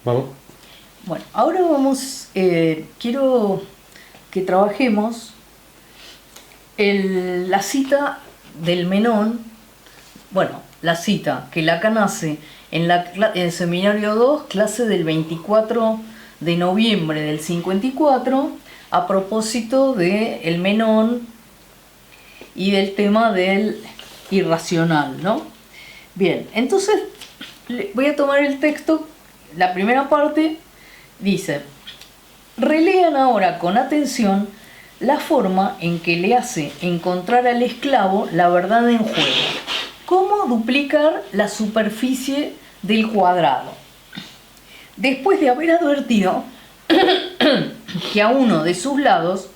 Vamos. Bueno, ahora quiero que trabajemos la cita del Menón. Bueno, la cita que Lacan hace en el seminario 2, clase del 24 de noviembre del 54, a propósito del Menón y del tema del irracional, ¿no? Bien, entonces voy a tomar el texto, la primera parte dice: relean ahora con atención la forma en que le hace encontrar al esclavo la verdad en juego. ¿Cómo duplicar la superficie del cuadrado? Después de haber advertido que a uno de sus lados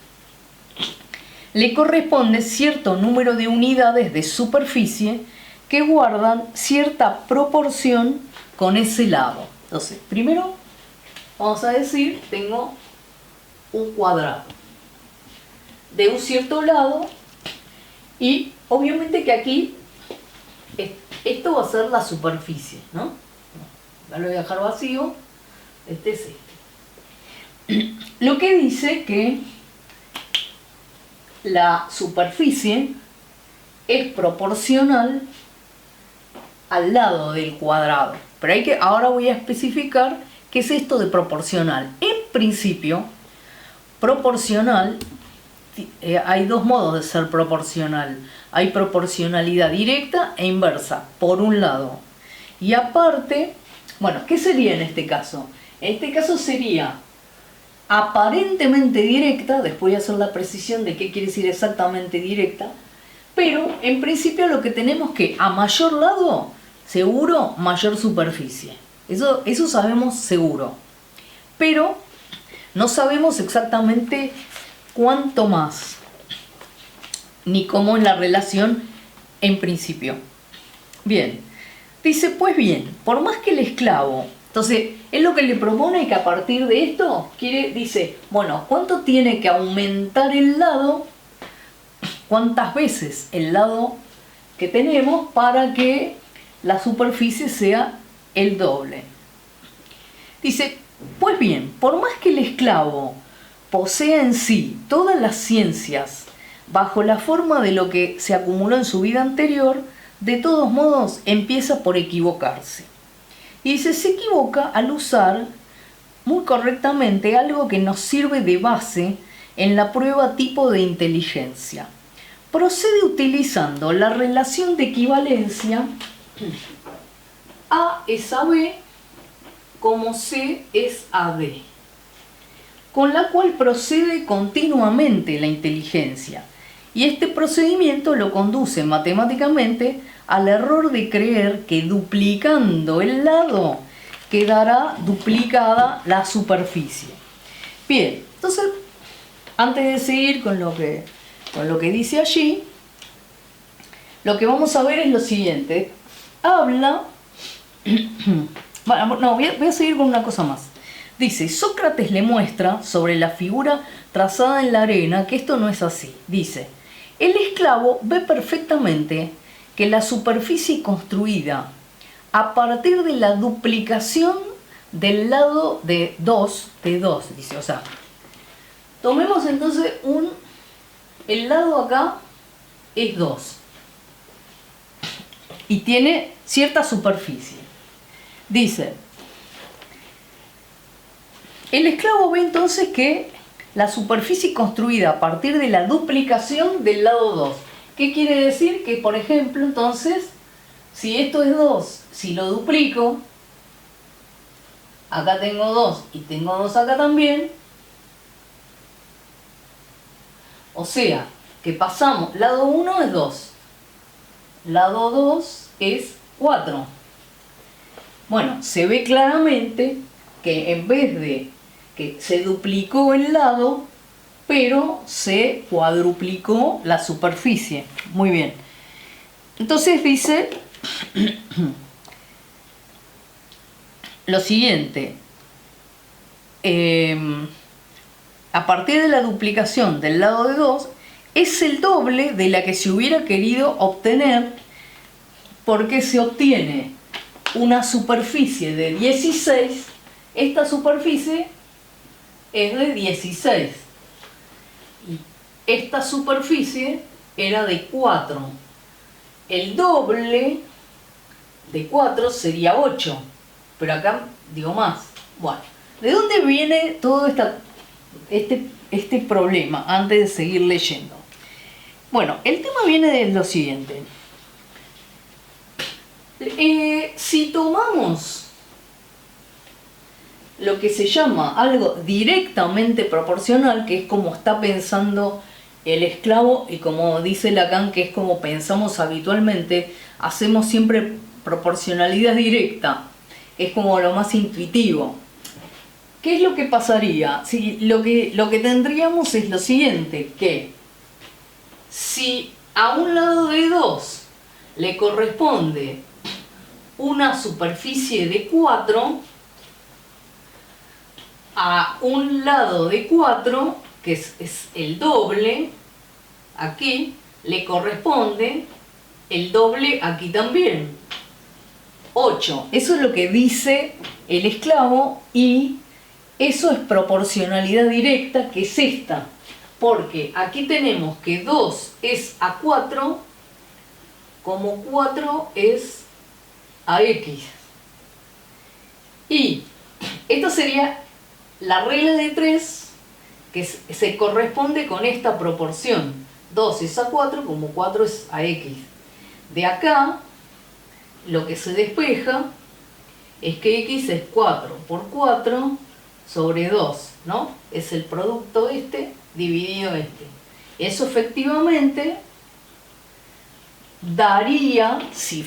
le corresponde cierto número de unidades de superficie que guardan cierta proporción con ese lado. Entonces, primero vamos a decir, tengo un cuadrado de un cierto lado y obviamente que aquí esto va a ser la superficie, ¿no? Ya lo voy a dejar vacío. Este es este. Lo que dice que la superficie es proporcional al lado del cuadrado. Pero ahora voy a especificar qué es esto de proporcional. En principio, proporcional, hay dos modos de ser proporcional. Hay proporcionalidad directa e inversa, por un lado. Y aparte, bueno, ¿qué sería en este caso? En este caso sería aparentemente directa, después voy a hacer la precisión de qué quiere decir exactamente directa, pero en principio lo que tenemos que a mayor lado, seguro, mayor superficie. Eso sabemos seguro. Pero no sabemos exactamente cuánto más, ni cómo es la relación en principio. Bien, dice, pues bien, por más que el esclavo, entonces, es lo que le propone, que a partir de esto, dice, bueno, ¿cuánto tiene que aumentar el lado? ¿Cuántas veces el lado que tenemos para que la superficie sea el doble? Dice, pues bien, por más que el esclavo posea en sí todas las ciencias bajo la forma de lo que se acumuló en su vida anterior, de todos modos empieza por equivocarse. Y dice, se equivoca al usar muy correctamente algo que nos sirve de base en la prueba tipo de inteligencia. Procede utilizando la relación de equivalencia A es a B como C es a D, con la cual procede continuamente la inteligencia. Y este procedimiento lo conduce matemáticamente al error de creer que duplicando el lado quedará duplicada la superficie. Bien, entonces, antes de seguir con lo que dice allí, lo que vamos a ver es lo siguiente. Habla... Bueno, no, voy a seguir con una cosa más. Dice, Sócrates le muestra sobre la figura trazada en la arena que esto no es así. Dice, el esclavo ve perfectamente que la superficie construida a partir de la duplicación del lado de 2, dice, o sea, tomemos entonces el lado acá es 2 y tiene cierta superficie. Dice, el esclavo ve entonces que la superficie construida a partir de la duplicación del lado 2. ¿Qué quiere decir? Que, por ejemplo, entonces, si esto es 2, si lo duplico, acá tengo 2 y tengo 2 acá también, o sea, que pasamos, lado 1 es 2, lado 2 es 4. Bueno, se ve claramente que en vez de que se duplicó el lado, pero se cuadruplicó la superficie. Muy bien. Entonces dice lo siguiente. A partir de la duplicación del lado de 2, es el doble de la que se hubiera querido obtener, porque se obtiene una superficie de 16 esta superficie es de 16 y esta superficie era de 4. El doble de 4 sería 8, pero acá digo más. Bueno, ¿de dónde viene todo este problema antes de seguir leyendo? Bueno, el tema viene de lo siguiente. Si tomamos lo que se llama algo directamente proporcional, que es como está pensando el esclavo y como dice Lacan, que es como pensamos habitualmente, hacemos siempre proporcionalidad directa, es como lo más intuitivo. ¿Qué es lo que pasaría? Si lo que tendríamos es lo siguiente, que si a un lado de 2 le corresponde una superficie de 4, a un lado de 4, que es el doble, aquí le corresponde el doble aquí también, 8. Eso es lo que dice el esclavo y eso es proporcionalidad directa, que es esta. Porque aquí tenemos que 2 es a 4, como 4 es a x. Y esto sería la regla de 3, que se corresponde con esta proporción. 2 es a 4, como 4 es a x. De acá, lo que se despeja es que x es 4 por 4 sobre 2, ¿no? Es el producto este dividido este. Eso efectivamente daría, si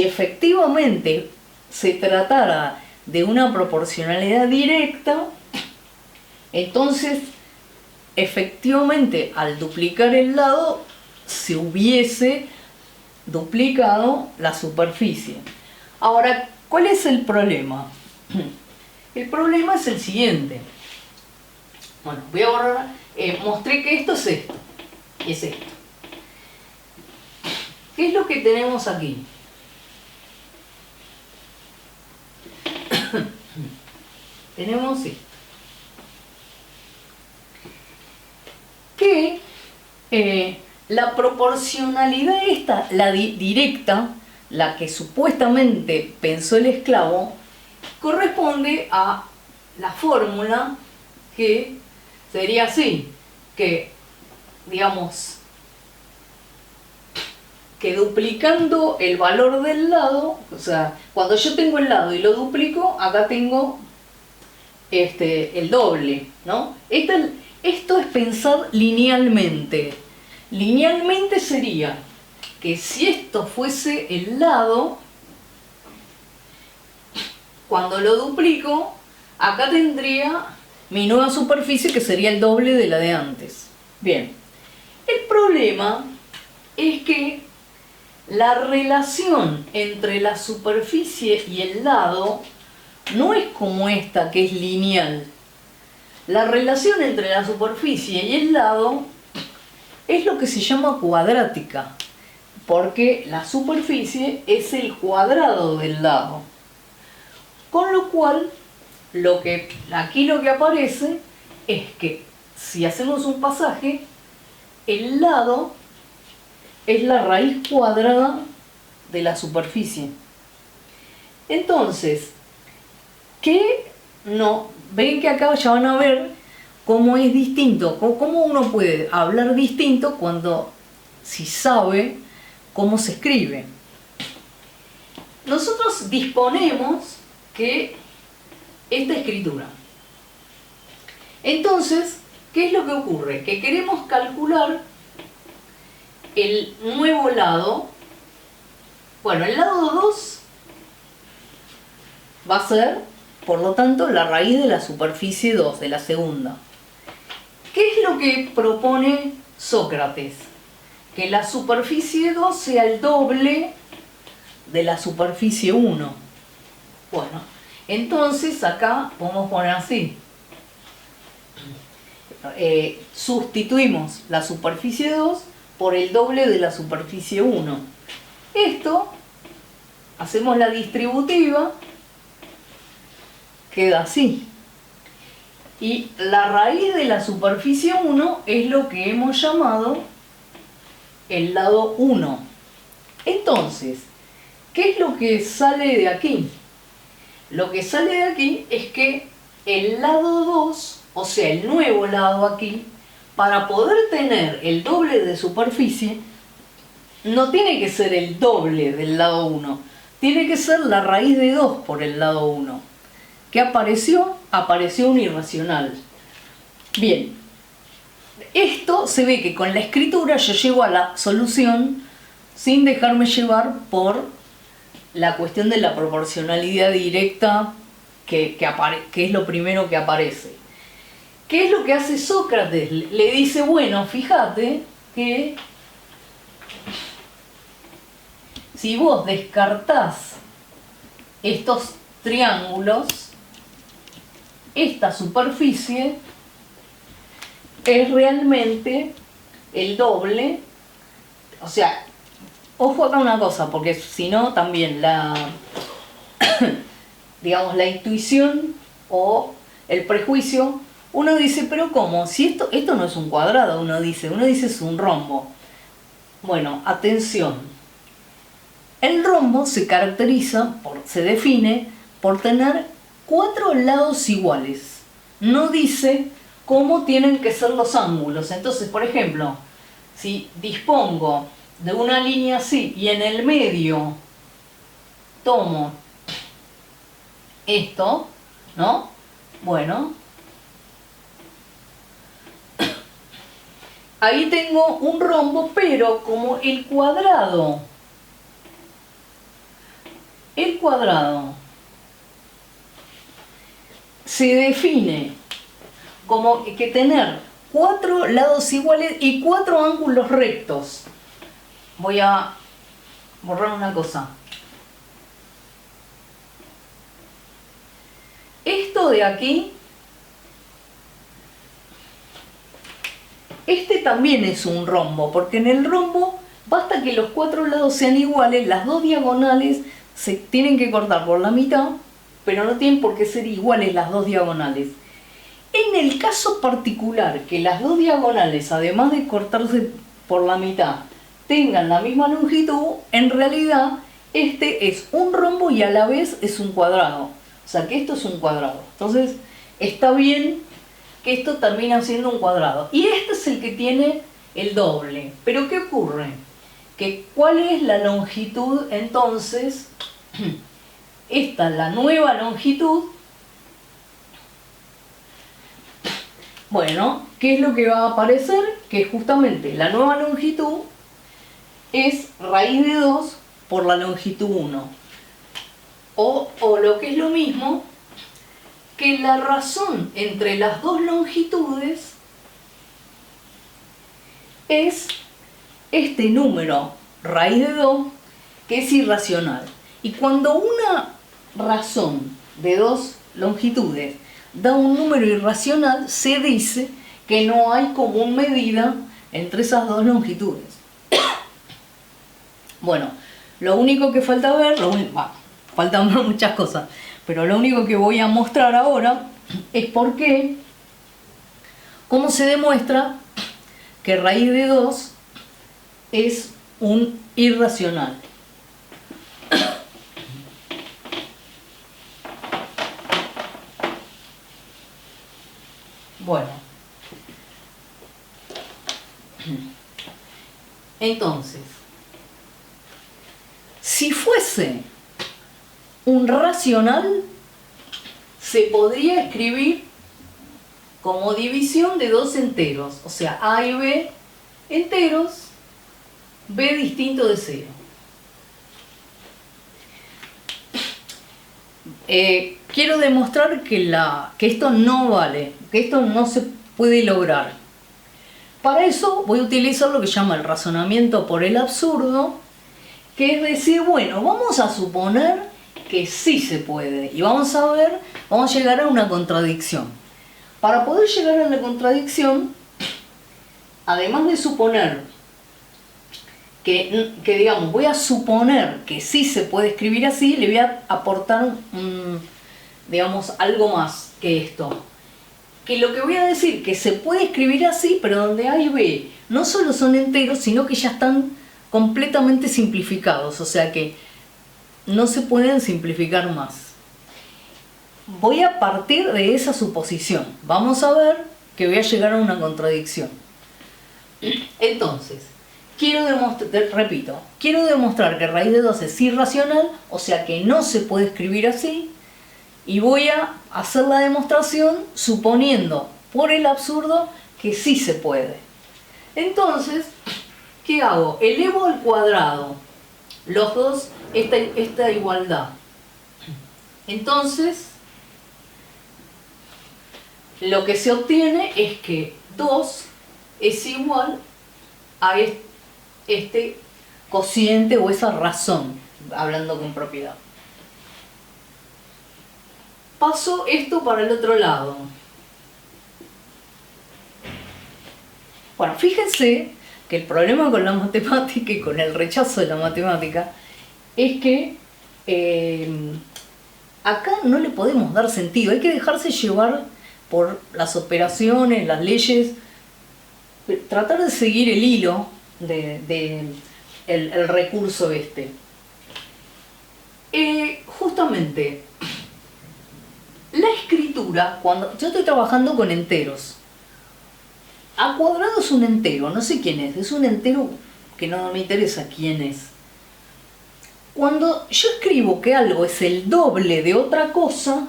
efectivamente se tratara de una proporcionalidad directa, entonces efectivamente al duplicar el lado se hubiese duplicado la superficie. Ahora, ¿cuál es el problema? El problema es el siguiente. Bueno, voy a borrar, mostré que esto es esto, y es esto. ¿Qué es lo que tenemos aquí? Tenemos esto. Que la proporcionalidad esta, la directa, la que supuestamente pensó el esclavo, corresponde a la fórmula que sería así, que digamos que duplicando el valor del lado, o sea, cuando yo tengo el lado y lo duplico, acá tengo el doble, ¿no? Esto es pensar linealmente. Linealmente sería que si esto fuese el lado, cuando lo duplico, acá tendría mi nueva superficie, que sería el doble de la de antes. Bien, el problema es que la relación entre la superficie y el lado no es como esta, que es lineal. La relación entre la superficie y el lado es lo que se llama cuadrática, porque la superficie es el cuadrado del lado. Con lo cual, aquí lo que aparece es que si hacemos un pasaje, el lado es la raíz cuadrada de la superficie. Entonces, ven que acá ya van a ver cómo es distinto, cómo uno puede hablar distinto si sabe cómo se escribe. Nosotros disponemos que esta escritura. Entonces, ¿qué es lo que ocurre? Que queremos calcular el nuevo lado. Bueno, el lado 2 va a ser, por lo tanto, la raíz de la superficie 2, de la segunda. ¿Qué es lo que propone Sócrates? Que la superficie 2 sea el doble de la superficie 1. Bueno, entonces acá podemos poner así. Sustituimos la superficie 2 por el doble de la superficie 1. Esto, hacemos la distributiva queda así. Y la raíz de la superficie 1 es lo que hemos llamado el lado 1. Entonces, ¿qué es lo que sale de aquí? Lo que sale de aquí es que el lado 2, o sea, el nuevo lado aquí, para poder tener el doble de superficie, no tiene que ser el doble del lado 1, tiene que ser la raíz de 2 por el lado 1. ¿Qué apareció? Apareció un irracional. Bien, esto se ve que con la escritura yo llego a la solución sin dejarme llevar por la cuestión de la proporcionalidad directa que es lo primero que aparece. ¿Qué es lo que hace Sócrates? Le dice, bueno, fíjate que si vos descartás estos triángulos, esta superficie es realmente el doble. O sea, ojo acá una cosa, porque si no también digamos, la intuición o el prejuicio, uno dice, pero ¿cómo? Si esto no es un cuadrado, uno dice es un rombo. Bueno, atención. El rombo se caracteriza, se define por tener 4 lados iguales. No dice cómo tienen que ser los ángulos. Entonces, por ejemplo, si dispongo de una línea así y en el medio tomo esto, ¿no? Bueno, ahí tengo un rombo, pero como el cuadrado se define como que tener 4 lados iguales y 4 ángulos rectos. Voy a borrar una cosa. Esto de aquí, este también es un rombo, porque en el rombo basta que los 4 lados sean iguales, las 2 diagonales se tienen que cortar por la mitad, pero no tienen por qué ser iguales las 2 diagonales. En el caso particular que las 2 diagonales, además de cortarse por la mitad, tengan la misma longitud, en realidad este es un rombo y a la vez es un cuadrado. O sea que esto es un cuadrado. Entonces está bien que esto termina siendo un cuadrado. Y este es el que tiene el doble. Pero ¿qué ocurre? Que ¿cuál es la longitud entonces? Esta es la nueva longitud. Bueno, ¿qué es lo que va a aparecer? Que justamente la nueva longitud es raíz de 2 por la longitud 1. O lo que es lo mismo, que la razón entre las dos longitudes es este número, raíz de 2, que es irracional. Y cuando una razón de 2 longitudes da un número irracional, se dice que no hay común medida entre esas 2 longitudes. Bueno, lo único que falta ver, faltan muchas cosas, pero lo único que voy a mostrar ahora es cómo se demuestra que raíz de 2 es un irracional. Bueno, entonces, si fuese un racional, se podría escribir como división de 2 enteros, o sea, A y B enteros, B distinto de 0. Quiero demostrar que esto no vale, que esto no se puede lograr. Para eso voy a utilizar lo que se llama el razonamiento por el absurdo, que es decir, bueno, vamos a suponer que sí se puede y vamos a llegar a una contradicción. Para poder llegar a la contradicción, además de suponer que digamos, voy a suponer que sí se puede escribir así, le voy a aportar digamos, algo más que esto. Que lo que voy a decir, que se puede escribir así, pero donde A y B no solo son enteros, sino que ya están completamente simplificados, o sea que no se pueden simplificar más. Voy a partir de esa suposición. Vamos a ver que voy a llegar a una contradicción. Entonces, quiero demostrar que raíz de 2 es irracional, o sea que no se puede escribir así, y voy a hacer la demostración suponiendo por el absurdo que sí se puede. Entonces, ¿qué hago? Elevo al cuadrado los dos, esta igualdad. Entonces, lo que se obtiene es que 2 es igual a este cociente o esa razón, hablando con propiedad. Paso esto para el otro lado. Bueno, fíjense que el problema con la matemática y con el rechazo de la matemática es que acá no le podemos dar sentido, hay que dejarse llevar por las operaciones, las leyes, tratar de seguir el hilo el recurso este. Justamente, la escritura, cuando yo estoy trabajando con enteros, A cuadrado es un entero, no sé quién es un entero que no me interesa quién es. Cuando yo escribo que algo es el doble de otra cosa,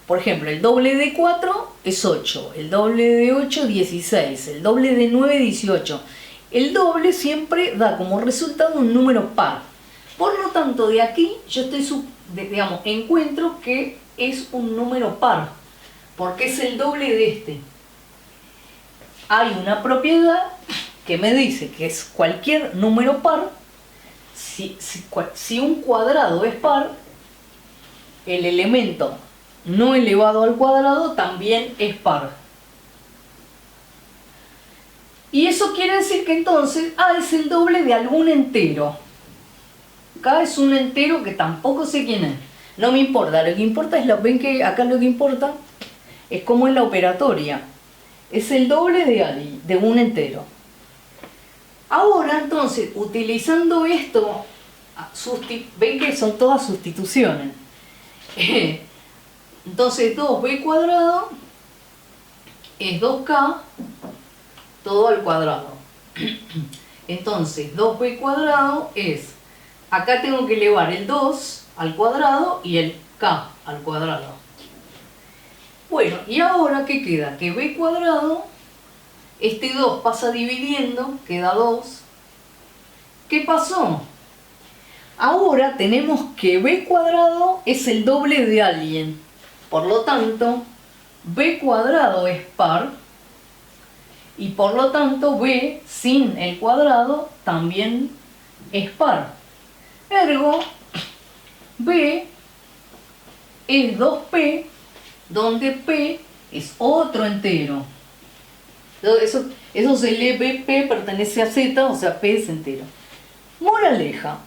por ejemplo, el doble de 4 es 8, el doble de 8 16, el doble de 9 18. El doble siempre da como resultado un número par. Por lo tanto, de aquí yo encuentro que es un número par, porque es el doble de este. Hay una propiedad que me dice que es cualquier número par. Si un cuadrado es par, el elemento no elevado al cuadrado también es par. Y eso quiere decir que entonces A es el doble de algún entero. K es un entero que tampoco sé quién es. No me importa, lo que importa es, ven que acá lo que importa es cómo es la operatoria. Es el doble de un entero. Ahora entonces, utilizando esto, ven que son todas sustituciones. Entonces 2b cuadrado es 2k todo al cuadrado. Entonces 2b cuadrado es, acá tengo que elevar el 2 al cuadrado y el k al cuadrado. Bueno, y ahora ¿qué queda? Que b cuadrado, este 2 pasa dividiendo, queda 2. ¿Qué pasó? Ahora tenemos que b cuadrado es el doble de alguien. Por lo tanto, b cuadrado es par. Y por lo tanto, b sin el cuadrado también es par. Ergo, b es 2p, donde p es otro entero. Eso se lee p pertenece a z, o sea, p es entero. Moraleja.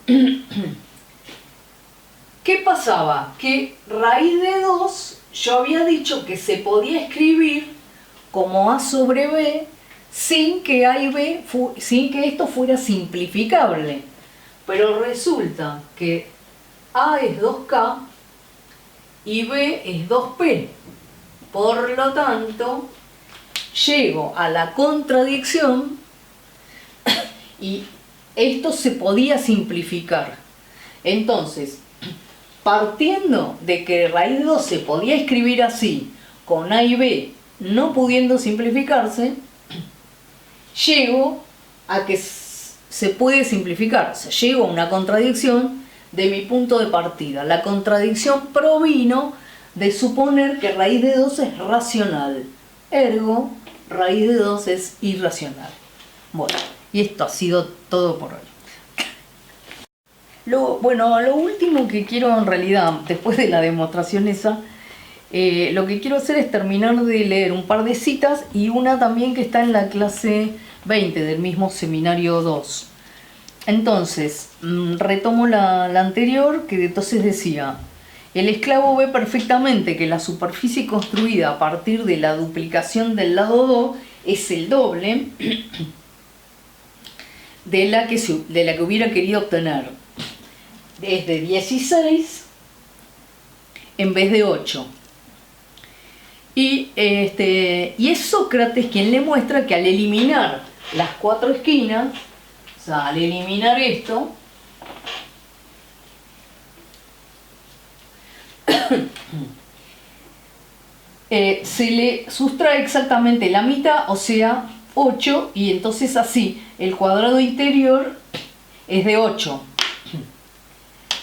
¿Qué pasaba? Que raíz de 2 yo había dicho que se podía escribir como a sobre b sin que a y b, sin que esto fuera simplificable. Pero resulta que a es 2k y b es 2p. Por lo tanto, llego a la contradicción y esto se podía simplificar. Entonces, partiendo de que raíz de 2 se podía escribir así, con a y b no pudiendo simplificarse, llego a que se puede simplificar. O sea, llego a una contradicción de mi punto de partida. La contradicción provino de suponer que raíz de 2 es racional. Ergo, raíz de 2 es irracional. Bueno, y esto ha sido todo por hoy. Lo último que quiero en realidad, después de la demostración esa, lo que quiero hacer es terminar de leer un par de citas y una también que está en la clase 20 del mismo seminario 2. Entonces, retomo la anterior, que entonces decía, El esclavo ve perfectamente que la superficie construida a partir de la duplicación del lado 2 es el doble de la que hubiera querido obtener. Es de 16 en vez de 8. Y es Sócrates quien le muestra que al eliminar las 4 esquinas, o sea, al eliminar esto, se le sustrae exactamente la mitad, o sea, 8, y entonces así el cuadrado interior es de 8.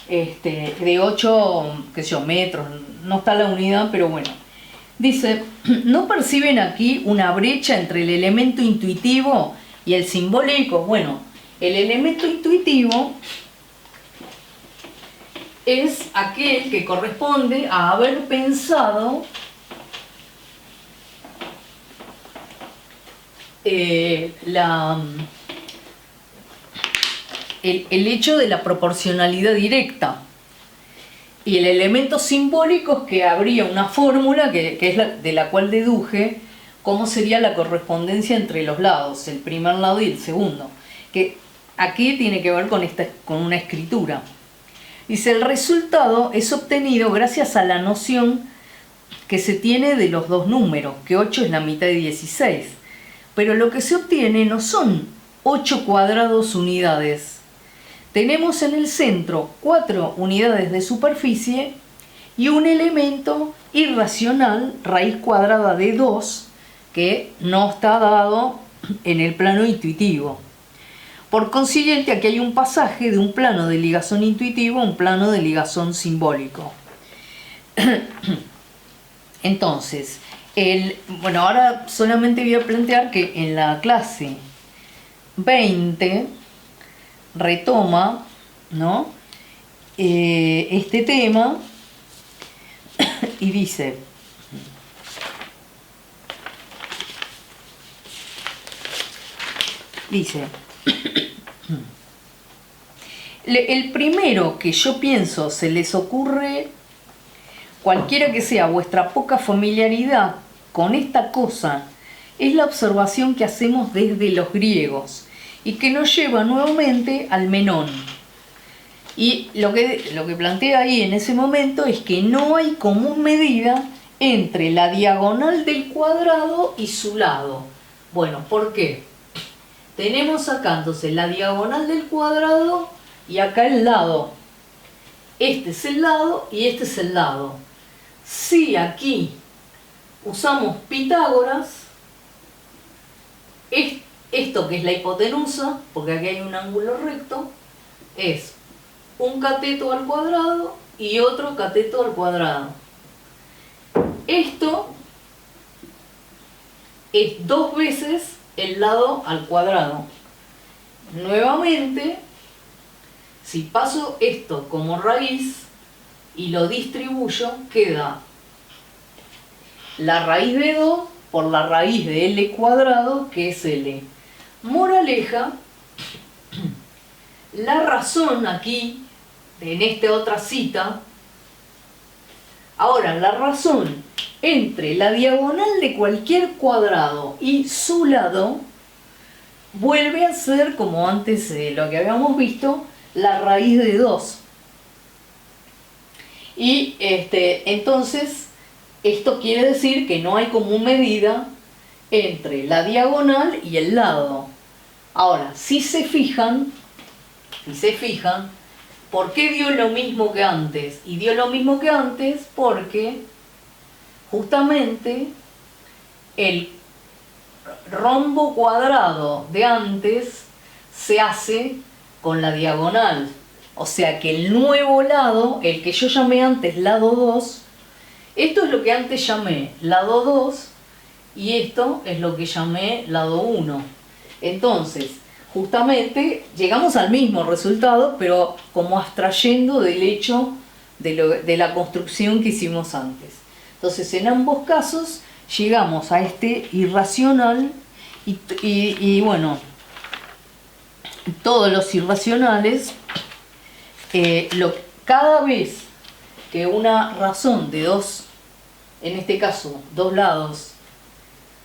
De 8, qué sé yo, metros, no está la unidad, pero bueno. Dice, ¿no perciben aquí una brecha entre el elemento intuitivo y el simbólico? Bueno, el elemento intuitivo es aquel que corresponde a haber pensado el hecho de la proporcionalidad directa. Y el elemento simbólico es que habría una fórmula que es de la cual deduje cómo sería la correspondencia entre los lados, el primer lado y el segundo. Que aquí tiene que ver con una escritura. Dice, el resultado es obtenido gracias a la noción que se tiene de los dos números, que 8 es la mitad de 16. Pero lo que se obtiene no son 8 cuadrados unidades. Tenemos en el centro 4 unidades de superficie y un elemento irracional, raíz cuadrada de 2, que no está dado en el plano intuitivo. Por consiguiente, aquí hay un pasaje de un plano de ligazón intuitivo a un plano de ligazón simbólico. Entonces, bueno, ahora solamente voy a plantear que en la clase 20 retoma, ¿no?, este tema y dice: el primero que yo pienso se les ocurre, cualquiera que sea vuestra poca familiaridad con esta cosa, es la observación que hacemos desde los griegos y que nos lleva nuevamente al Menón. Y lo que plantea ahí en ese momento es que no hay común medida entre la diagonal del cuadrado y su lado. Bueno, ¿por qué? Tenemos acá entonces la diagonal del cuadrado y acá el lado. Este es el lado y este es el lado. Si aquí usamos Pitágoras, esto que es la hipotenusa, porque aquí hay un ángulo recto, es un cateto al cuadrado y otro cateto al cuadrado. Esto es 2 veces el lado al cuadrado. Nuevamente, si paso esto como raíz y lo distribuyo, queda la raíz de 2 por la raíz de L cuadrado, que es L. Moraleja, la razón aquí, en esta otra cita, ahora la razón entre la diagonal de cualquier cuadrado y su lado vuelve a ser, como antes lo que habíamos visto, la raíz de 2. Y entonces, esto quiere decir que no hay común medida entre la diagonal y el lado. Ahora, si se fijan, ¿por qué dio lo mismo que antes? Y dio lo mismo que antes porque justamente el rombo cuadrado de antes se hace con la diagonal. O sea que el nuevo lado, el que yo llamé antes lado 2, esto es lo que antes llamé lado 2 y esto es lo que llamé lado 1. Entonces, justamente llegamos al mismo resultado, pero como abstrayendo del hecho de la construcción que hicimos antes. Entonces, en ambos casos llegamos a este irracional y bueno, todos los irracionales, cada vez que una razón de dos, en este caso, dos lados,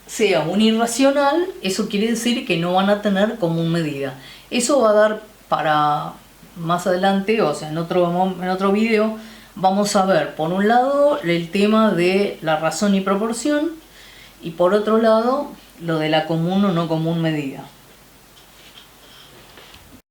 sea unirracional, eso quiere decir que no van a tener común medida. Eso va a dar para más adelante, o sea, en otro video, vamos a ver, por un lado, el tema de la razón y proporción, y por otro lado, lo de la común o no común medida.